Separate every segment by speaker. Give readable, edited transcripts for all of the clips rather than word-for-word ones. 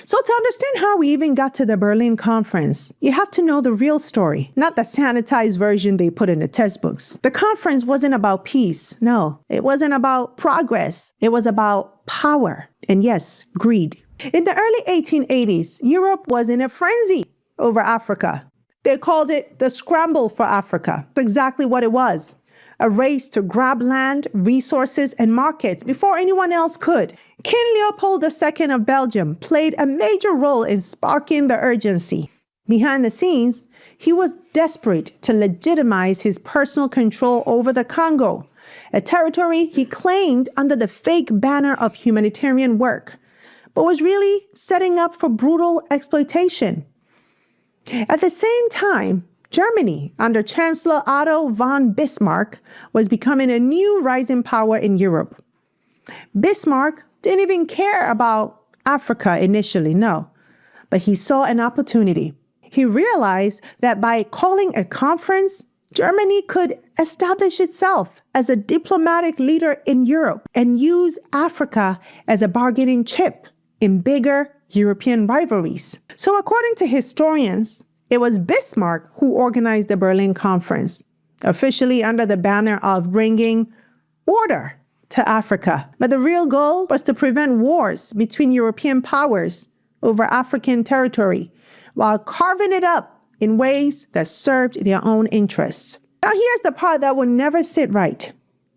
Speaker 1: So to understand how we even got to the Berlin Conference, you have to know the real story, not the sanitized version they put in the textbooks. The conference wasn't about peace. No, it wasn't about progress. It was about power. And yes, greed. In the early 1880s, Europe was in a frenzy over Africa. They called it the scramble for Africa. That's exactly what it was. A race to grab land, resources, and markets before anyone else could. King Leopold II of Belgium played a major role in sparking the urgency. Behind the scenes, he was desperate to legitimize his personal control over the Congo, a territory he claimed under the fake banner of humanitarian work, but was really setting up for brutal exploitation. At the same time, Germany, under Chancellor Otto von Bismarck, was becoming a new rising power in Europe. Bismarck didn't even care about Africa initially, no, but he saw an opportunity. He realized that by calling a conference, Germany could establish itself as a diplomatic leader in Europe and use Africa as a bargaining chip in bigger European rivalries. So according to historians, it was Bismarck who organized the Berlin Conference, officially under the banner of bringing order to Africa. But the real goal was to prevent wars between European powers over African territory, while carving it up in ways that served their own interests. Now here's the part that will never sit right.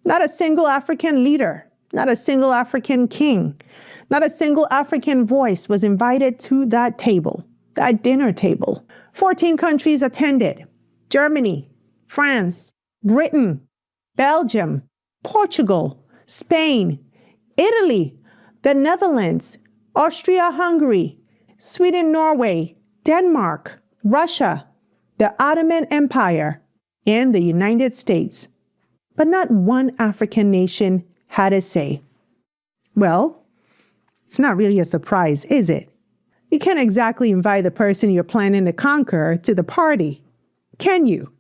Speaker 1: Not a single African leader, not a single African king, not a single African voice was invited to that table, that dinner table. 14 countries attended: Germany, France, Britain, Belgium, Portugal, Spain, Italy, the Netherlands, Austria-Hungary, Sweden, Norway, Denmark, Russia, the Ottoman Empire, and the United States. But not one African nation had a say. Well, it's not really a surprise, is it? You can't exactly invite the person you're planning to conquer to the party, can you?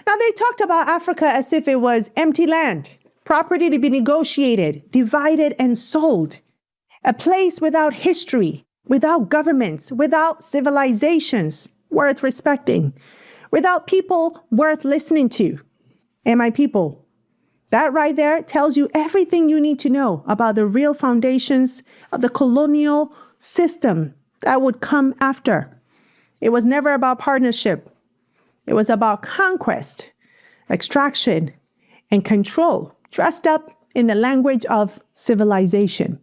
Speaker 1: Now, they talked about Africa as if it was empty land, property to be negotiated, divided, and sold. A place without history, without governments, without civilizations worth respecting, without people worth listening to. And my people, that right there tells you everything you need to know about the real foundations of the colonial system that would come after. It was never about partnership. It was about conquest, extraction, and control, dressed up in the language of civilization.